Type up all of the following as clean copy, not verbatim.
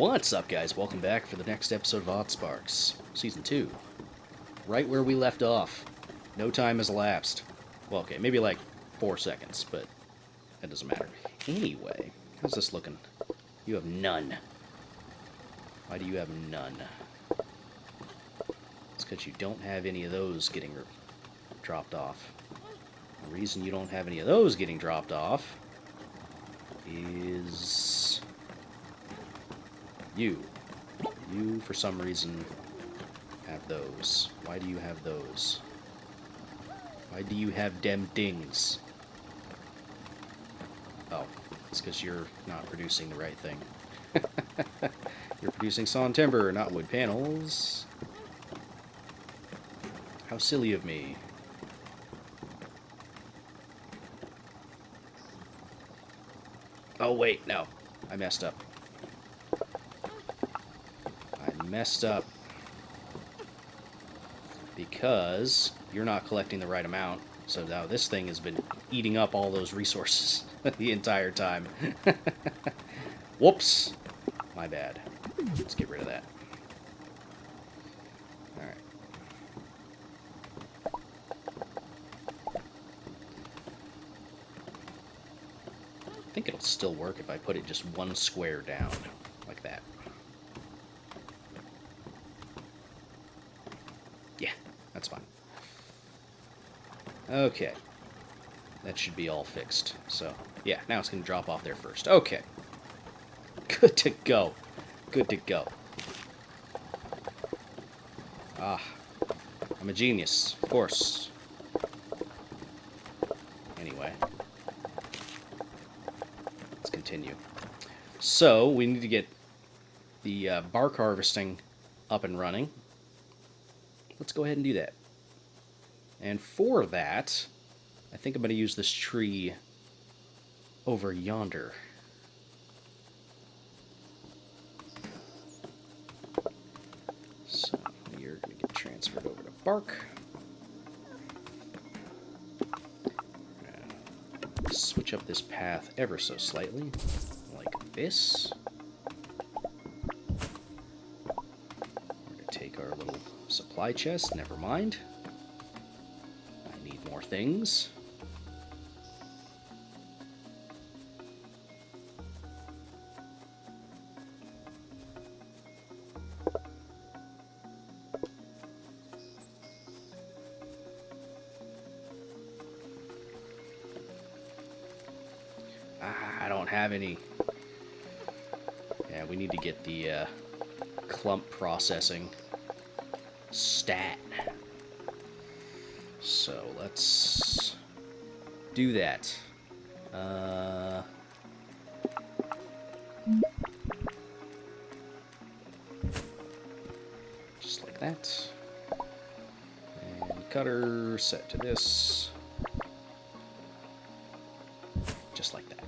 What's up, guys? Welcome back for the next episode of Oddsparks, Season 2. Right where we left off. No time has elapsed. Well, okay, maybe like 4 seconds, but that doesn't matter. Anyway, how's this looking? You have none. Why do you have none? It's because you don't have any of those getting dropped off. The reason you don't have any of those getting dropped off is you, for some reason, have those. Why do you have those? Why do you have dem things? Oh, it's because you're not producing the right thing. You're producing sawn timber, not wood panels. How silly of me. Oh, wait, no. I messed up. Because you're not collecting the right amount. So now this thing has been eating up all those resources the entire time. Whoops. My bad. Let's get rid of that. Alright. I think it'll still work if I put it just one square down, like that. Yeah, that's fine. Okay. That should be all fixed. So, yeah, now it's going to drop off there first. Okay. Good to go. Good to go. Ah. I'm a genius, of course. Anyway. Let's continue. So, we need to get the bark harvesting up and running. Let's go ahead and do that. And for that, I think I'm going to use this tree over yonder. So you're going to get transferred over to bark. Switch up this path ever so slightly, like this. We're going to take our little supply chest, never mind. I need more things. I don't have any. Yeah, we need to get the clump processing stat. So let's do that. Just like that. And cutter set to this. Just like that.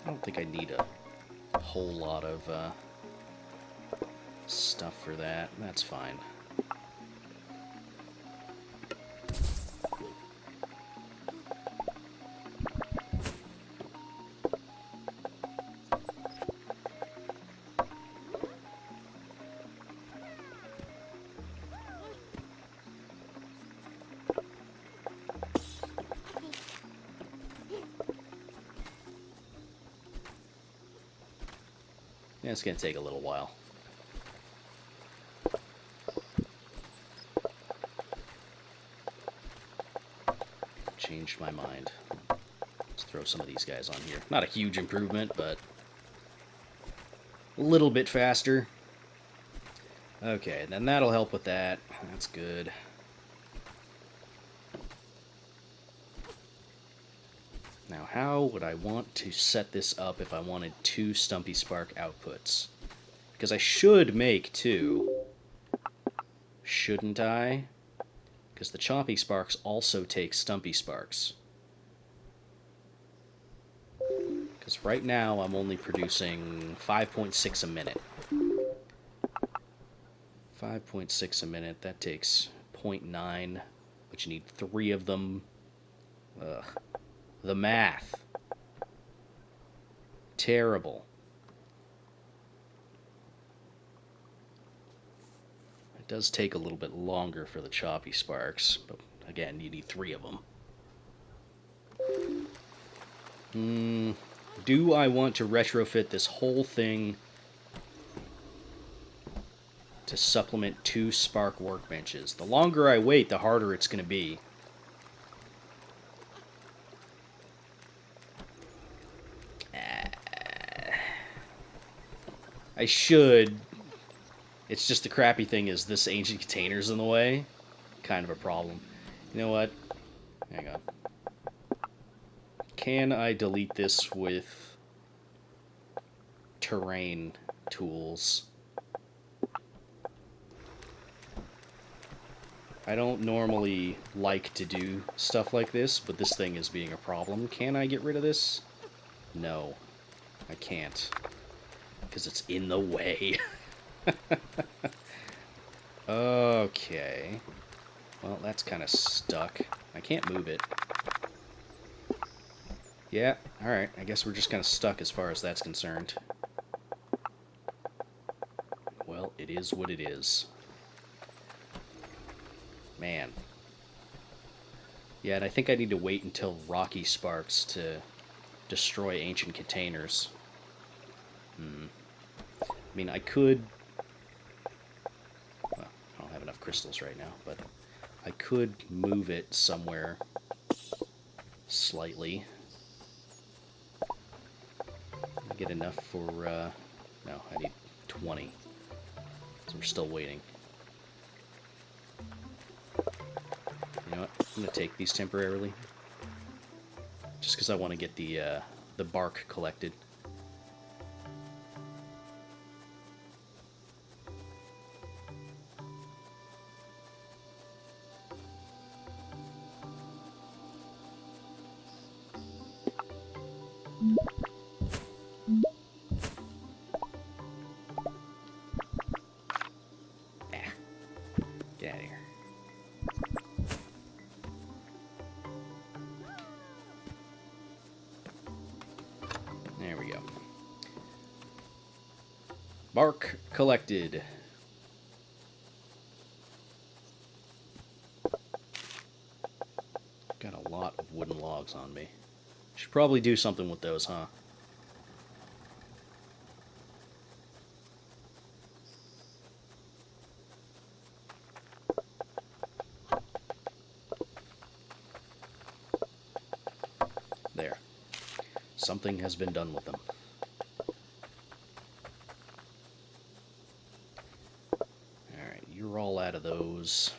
I don't think I need a whole lot of stuff for that. That's fine. Yeah, it's going to take a little while. Changed my mind. Let's throw some of these guys on here. Not a huge improvement, but a little bit faster. Okay, then that'll help with that. That's good. Now, how would I want to set this up if I wanted 2 Stumpy Spark outputs? Because I should make 2. Shouldn't I? Because the Chompy Sparks also take Stumpy Sparks. Because right now I'm only producing 5.6 a minute. 5.6 a minute, that takes 0.9, but you need 3 of them. Ugh. The math. Terrible. It does take a little bit longer for the choppy sparks, but again, you need 3 of them. Do I want to retrofit this whole thing to supplement 2 spark workbenches? The longer I wait, the harder it's going to be. I should. It's just the crappy thing is this ancient container's in the way. Kind of a problem. You know what? Hang on. Can I delete this with terrain tools? I don't normally like to do stuff like this, but this thing is being a problem. Can I get rid of this? No, I can't. Because it's in the way. Okay. Well, that's kind of stuck. I can't move it. Yeah, alright. I guess we're just kind of stuck as far as that's concerned. Well, it is what it is. Man. Yeah, and I think I need to wait until Rocky sparks to destroy ancient containers. I mean, I could... Well, I don't have enough crystals right now, but I could move it somewhere slightly. I get enough for... no, I need 20. So we're still waiting. You know what? I'm going to take these temporarily. Just because I want to get the bark collected. Get out of here. There we go. Bark collected. Got a lot of wooden logs on me. Should probably do something with those, huh? There. Something has been done with them. Alright, you're all out of those.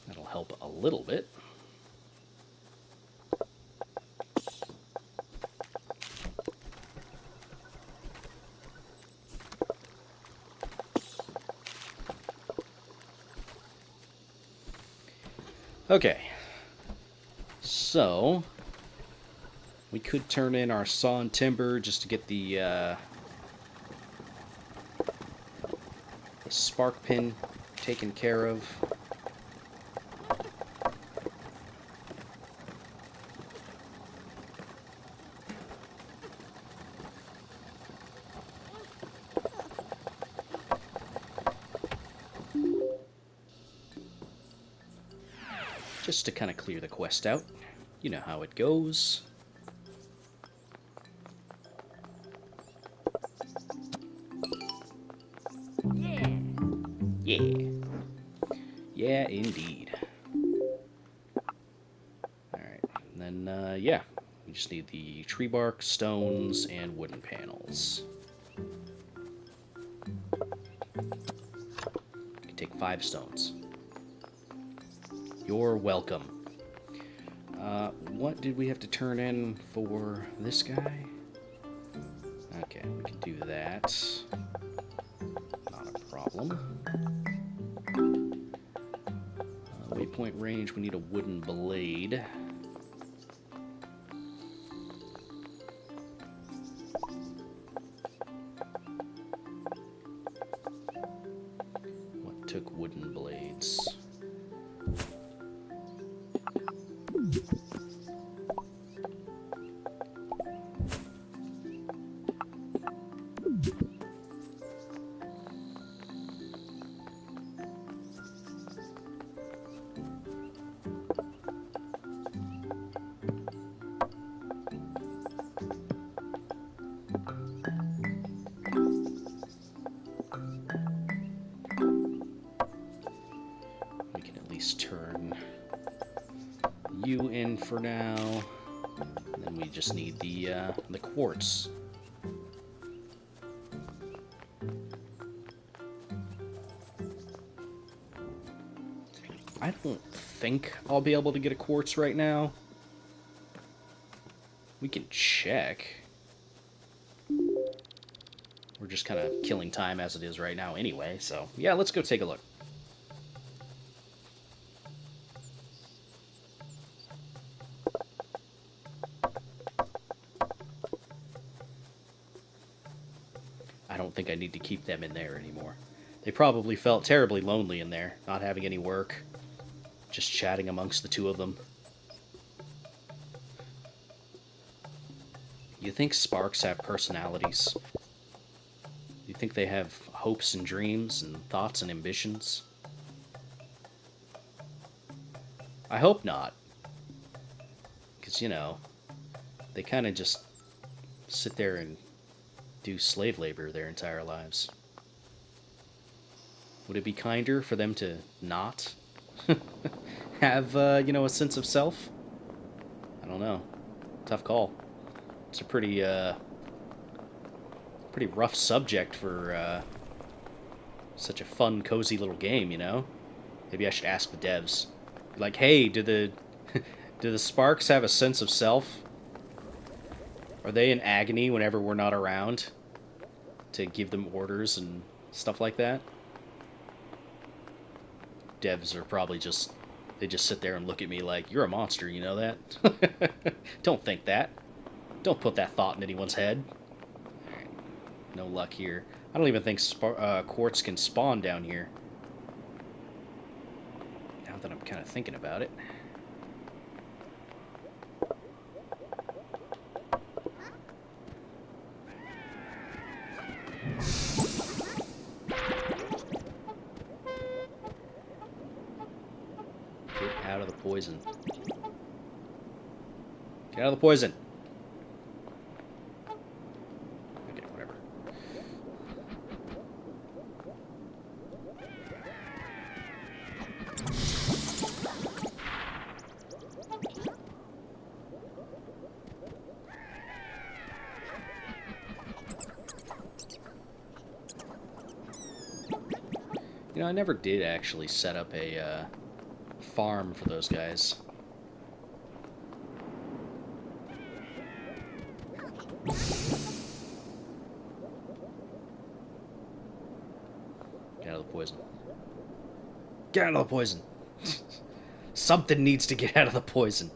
That'll help a little bit. Okay, so we could turn in our sawn timber just to get the spark pin taken care of. Just to kind of clear the quest out. You know how it goes. Yeah. Yeah. Yeah, indeed. Alright, and then, yeah, We just need the tree bark, stones, and wooden panels. We can take 5 stones. You're welcome. What did we have to turn in for this guy? Okay, we can do that. Not a problem. Waypoint range, we need a wooden blade. What took wooden blades? Turn you in for now, and then we just need the quartz. I don't think I'll be able to get a quartz right now. We can check. We're just kind of killing time as it is right now anyway, so yeah, let's go take a look. I don't think I need to keep them in there anymore. They probably felt terribly lonely in there, not having any work, just chatting amongst the two of them. You think sparks have personalities? You think they have hopes and dreams and thoughts and ambitions? I hope not. Because, you know, they kind of just sit there and do slave labor their entire lives. Would it be kinder for them to not have, you know, a sense of self? I don't know. Tough call. It's a pretty rough subject for such a fun, cozy little game, you know? Maybe I should ask the devs. Like, hey, do the sparks have a sense of self? Are they in agony whenever we're not around to give them orders and stuff like that? Devs are probably just, they just sit there and look at me like, you're a monster, you know that? Don't think that. Don't put that thought in anyone's head. Alright, no luck here. I don't even think quartz can spawn down here. Now that I'm kind of thinking about it. Get out of the poison. Get out of the poison. Okay, whatever. You know, I never did actually set up a farm for those guys. Get out of the poison. Get out of the poison! Something needs to get out of the poison.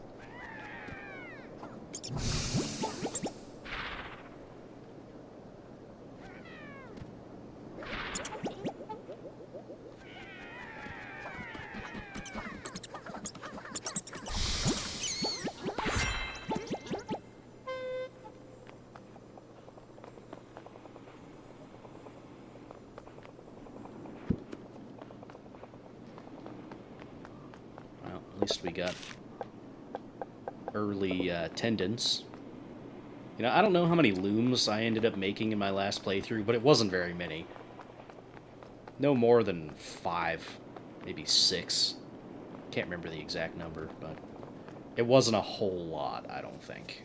At least we got early tendons. You know, I don't know how many looms I ended up making in my last playthrough, but it wasn't very many. No more than 5, maybe 6. Can't remember the exact number, but it wasn't a whole lot, I don't think.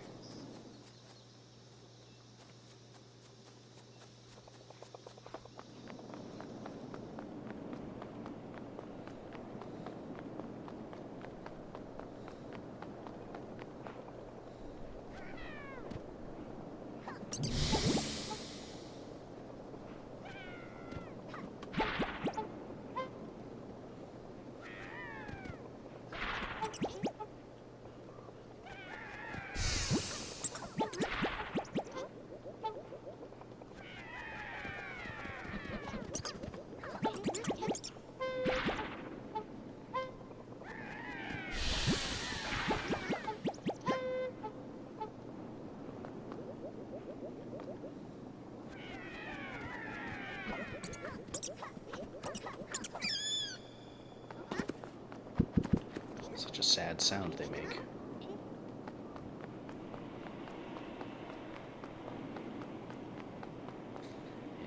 Such a sad sound they make.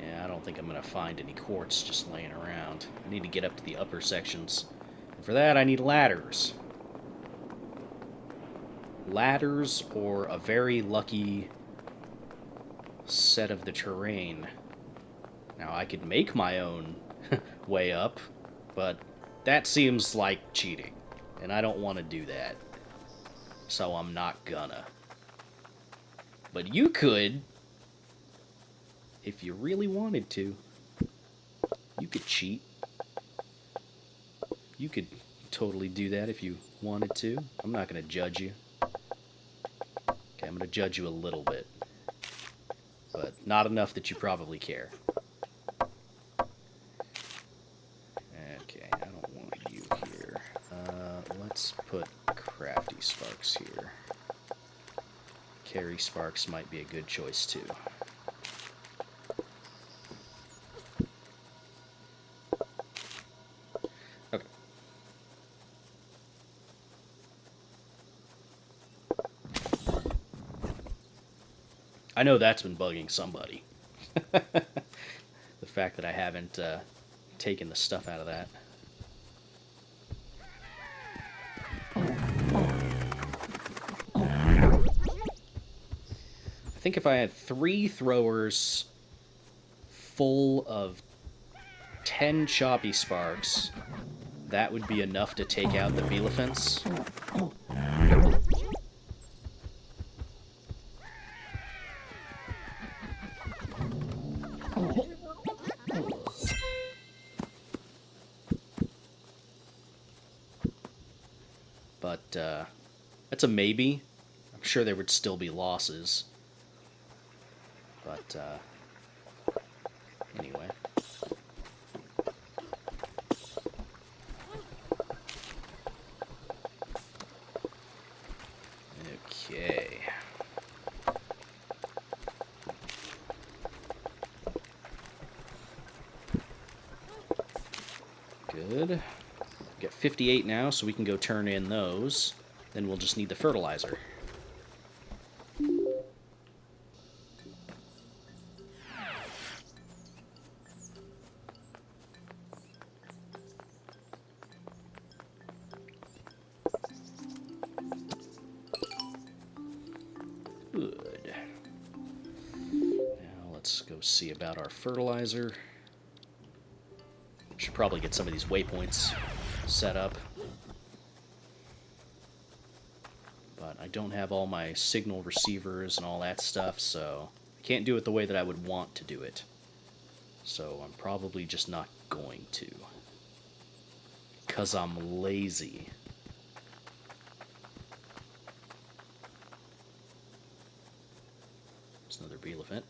Yeah, I don't think I'm going to find any quartz just laying around. I need to get up to the upper sections. And for that, I need ladders. Ladders or a very lucky set of the terrain. Now, I could make my own way up, but that seems like cheating, and I don't want to do that. So I'm not gonna. But you could, if you really wanted to. You could cheat. You could totally do that if you wanted to. I'm not gonna judge you. Okay, I'm gonna judge you a little bit. But not enough that you probably care. Okay, I don't want you here. Let's put crafty sparks here. Carry sparks might be a good choice too. Okay. I know that's been bugging somebody. The fact that I haven't taken the stuff out of that. I think if I had 3 throwers full of 10 choppy sparks, that would be enough to take out the Bielephants. But that's a maybe. I'm sure there would still be losses. But anyway. Okay. Good. Got 58 now, so we can go turn in those. Then we'll just need the fertilizer. Good. Now let's go see about our fertilizer. Should probably get some of these waypoints set up. But I don't have all my signal receivers and all that stuff, so I can't do it the way that I would want to do it. So I'm probably just not going to. 'Cause I'm lazy. There's another Bielephant.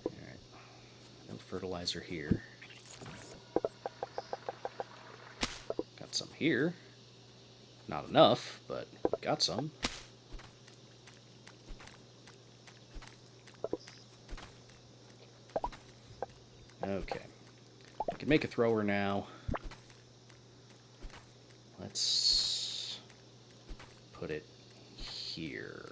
Alright. No fertilizer here. Got some here. Not enough, but got some. Okay. I can make a thrower now. Let's put it here.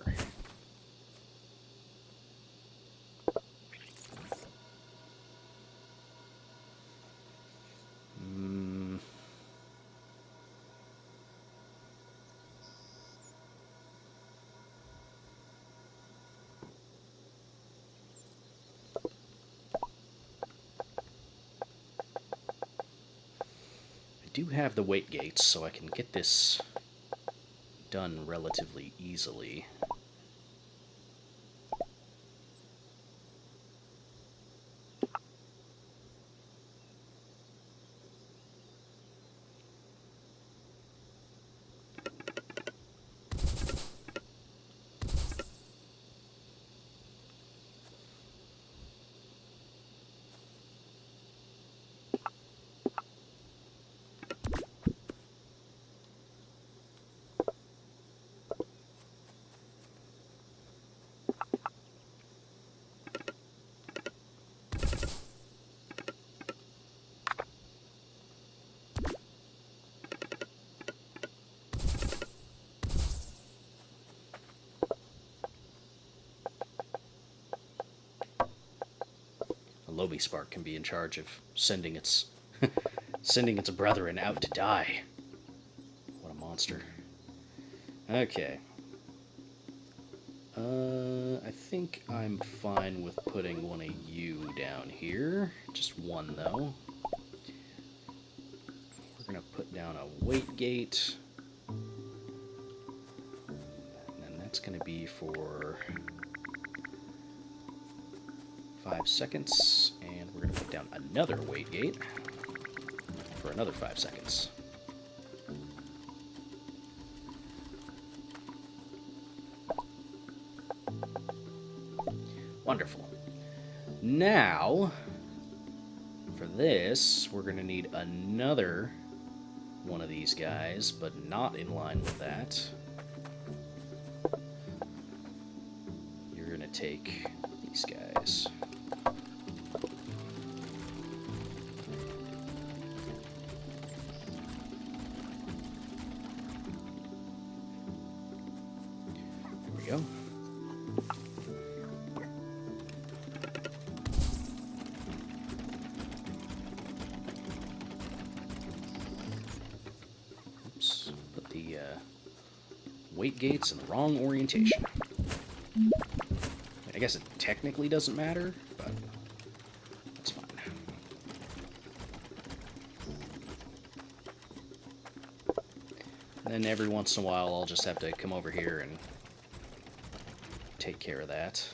do have the weight gates, so I can get this done relatively easily. Loamy Spark can be in charge of sending its sending its brethren out to die. What a monster. Okay. I think I'm fine with putting one of you down here. Just one, though. We're going to put down a weight gate. And that's going to be for 5 seconds. And we're going to put down another weight gate for another 5 seconds. Wonderful. Now, for this, we're going to need another one of these guys, but not in line with that. You're going to take these guys. There we go. Weight gates in the wrong orientation. I guess it technically doesn't matter, but that's fine. And then every once in a while I'll just have to come over here and take care of that.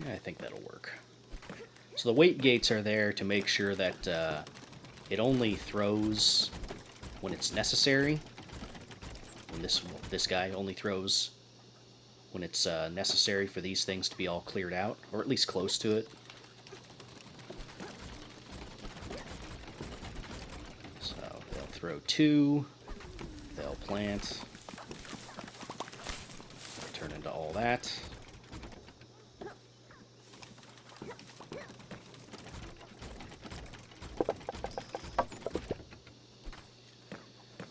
I think that'll work. So the weight gates are there to make sure that it only throws when it's necessary. And this guy only throws when it's necessary for these things to be all cleared out, or at least close to it. So they'll throw 2, they'll plant, turn into all that.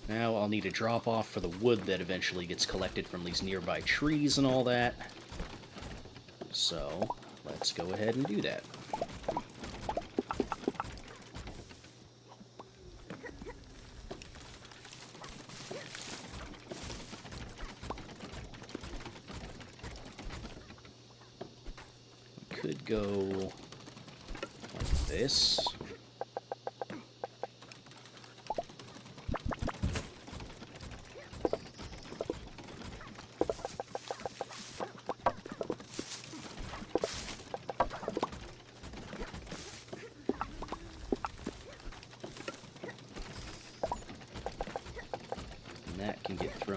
Now I'll need a drop off for the wood that eventually gets collected from these nearby trees and all that. So let's go ahead and do that. Could go like this.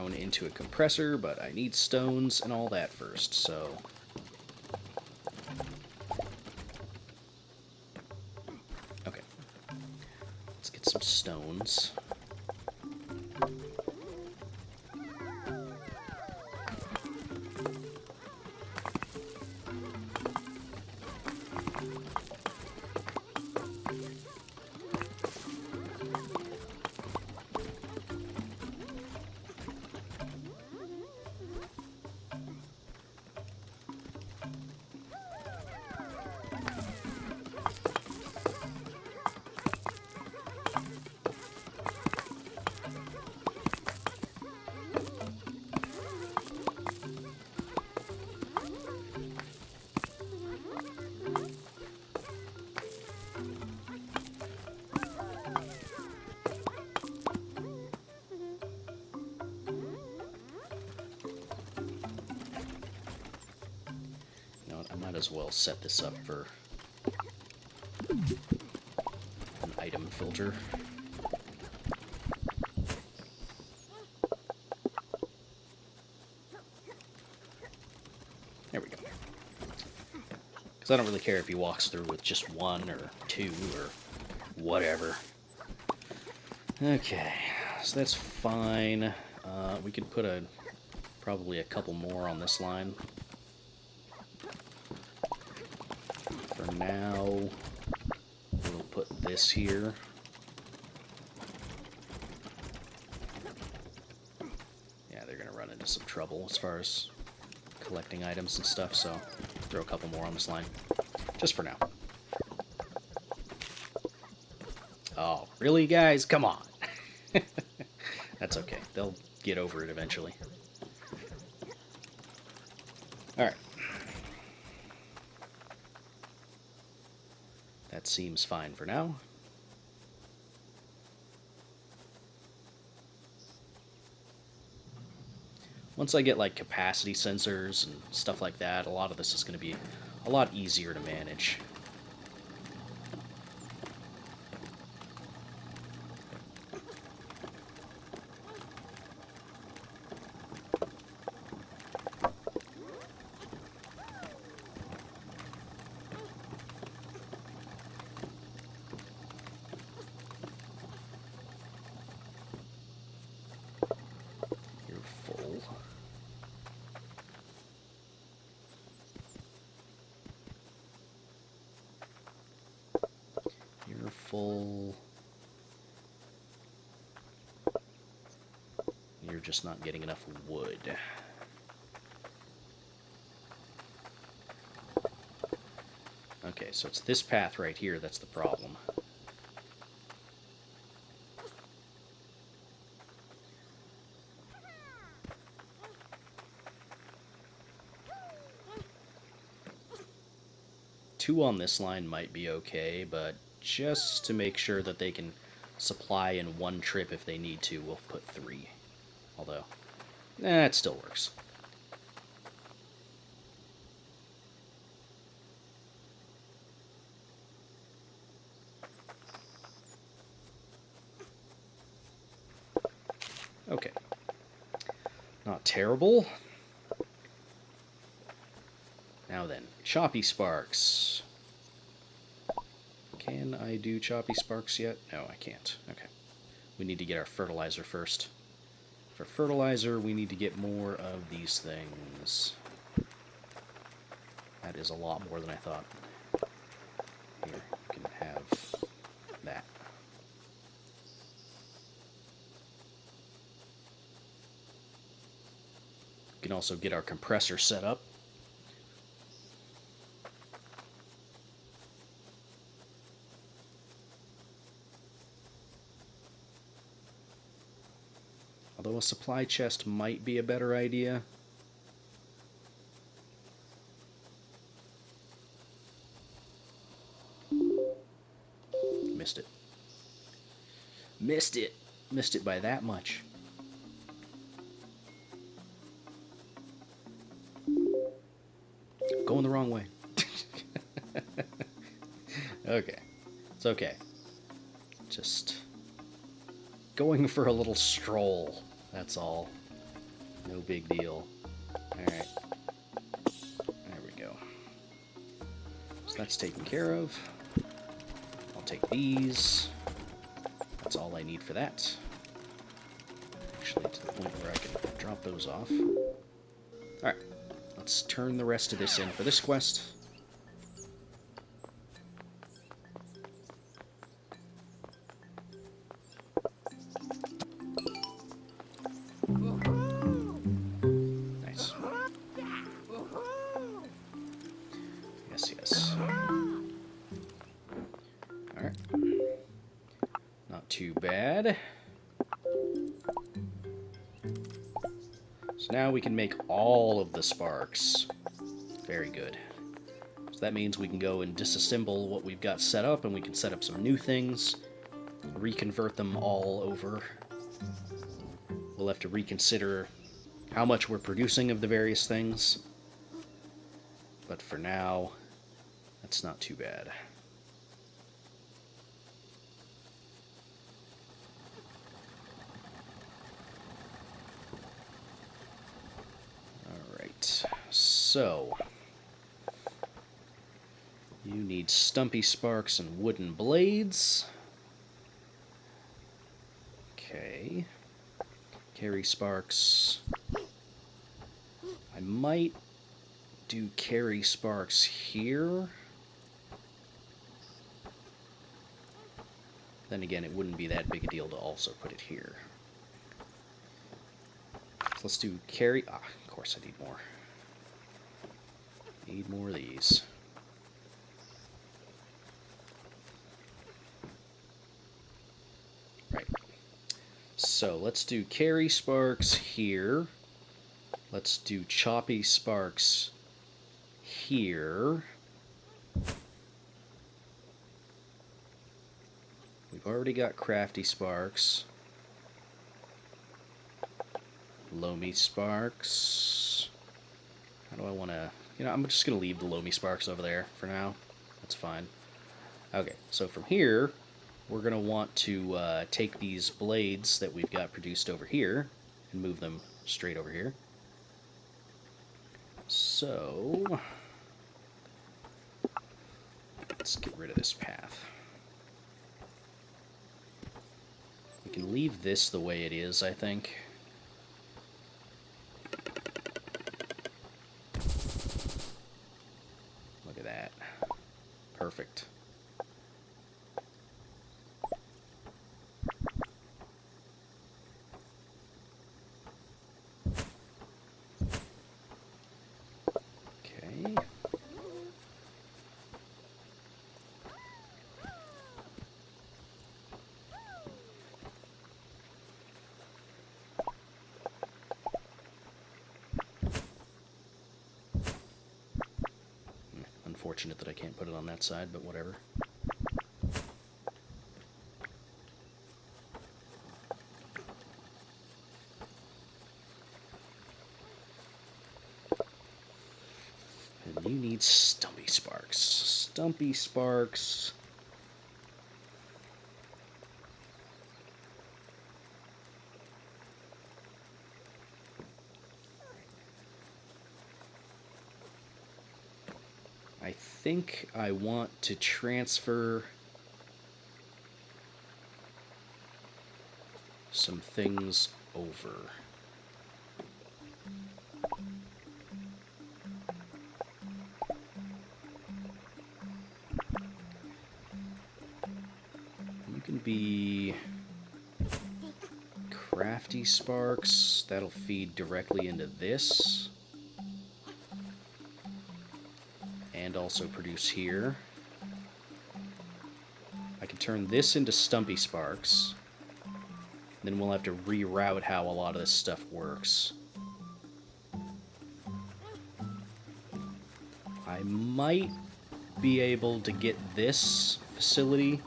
stone into a compressor, but I need stones and all that first, so... Okay. Let's get some stones. As well set this up for an item filter. There we go. Because I don't really care if he walks through with just one or two or whatever. Okay, so that's fine. We could put probably a couple more on this line. Now, we'll put this here. Yeah, they're going to run into some trouble as far as collecting items and stuff, so throw a couple more on this line. Just for now. Oh, really, guys? Come on! That's okay. They'll get over it eventually. Alright. That seems fine for now. Once I get like capacity sensors and stuff like that, a lot of this is going to be a lot easier to manage. Full. You're just not getting enough wood. Okay, so it's this path right here that's the problem. Two on this line might be okay, but just to make sure that they can supply in one trip if they need to, we'll put 3. Although, it still works. Okay. Not terrible. Now then, choppy sparks. Can I do choppy sparks yet? No, I can't. Okay. We need to get our fertilizer first. For fertilizer, we need to get more of these things. That is a lot more than I thought. Here, you can have that. We can also get our compressor set up. Although a supply chest might be a better idea. Missed it. Missed it! Missed it by that much. Going the wrong way. Okay. It's okay. Just going for a little stroll. That's all. No big deal. Alright. There we go. So that's taken care of. I'll take these. That's all I need for that. Actually, to the point where I can drop those off. Alright. Let's turn the rest of this in for this quest. Nice. Yes, yes. Alright. Not too bad. So now we can make all of the sparks. Very good. So that means we can go and disassemble what we've got set up, and we can set up some new things, reconvert them all over. We'll have to reconsider how much we're producing of the various things. But for now, that's not too bad. Alright, so you need stumpy sparks and wooden blades. Okay. Carry sparks. I might do carry sparks here. Then again, it wouldn't be that big a deal to also put it here. So let's do carry. Ah, of course I need more. Need more of these. Right. So let's do carry sparks here. Let's do choppy sparks here. We've already got crafty sparks. Loamy sparks. How do I want to... You know, I'm just going to leave the Loamy sparks over there for now. That's fine. Okay, so from here, we're going to want to take these blades that we've got produced over here and move them straight over here. So, let's get rid of this path. We can leave this the way it is, I think. Look at that. Perfect. Okay. Unfortunate that I can't put it on that side, but whatever. And you need stumpy sparks. Stumpy sparks. I think I want to transfer some things over. You can be crafty sparks. That'll feed directly into this. And also produce here. I can turn this into stumpy sparks. Then we'll have to reroute how a lot of this stuff works. I might be able to get this facility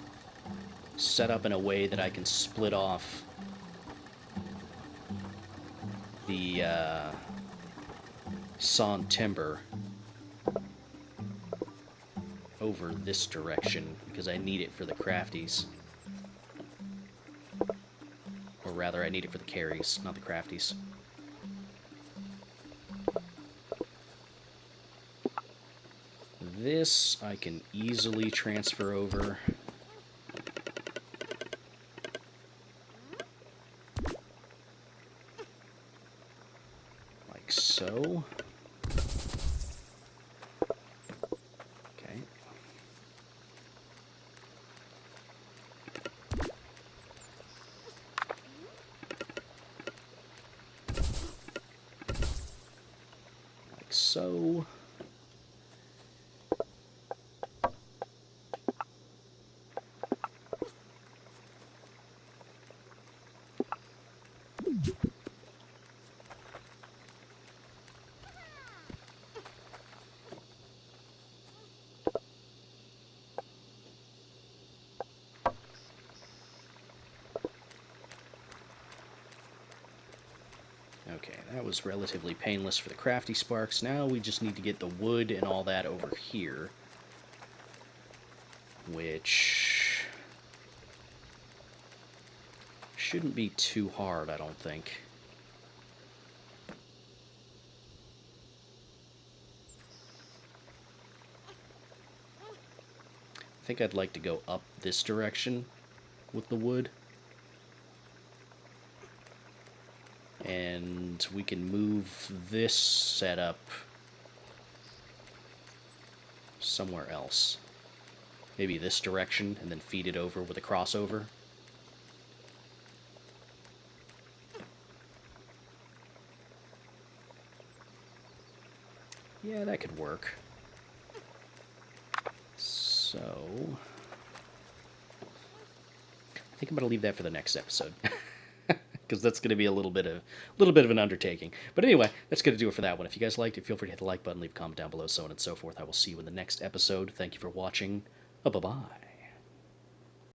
set up in a way that I can split off the sawn timber over this direction, because I need it for the crafties. Or rather, I need it for the carries, not the crafties. this I can easily transfer over. Like so. Okay. Like so. Okay, that was relatively painless for the crafty sparks. Now we just need to get the wood and all that over here. Which shouldn't be too hard, I don't think. I think I'd like to go up this direction with the wood. And we can move this setup somewhere else. Maybe this direction, and then feed it over with a crossover. Yeah, that could work. So I think I'm going to leave that for the next episode. Because that's going to be a little bit of an undertaking. But anyway, that's going to do it for that one. If you guys liked it, feel free to hit the like button, leave a comment down below, so on and so forth. I will see you in the next episode. Thank you for watching. Bye-bye.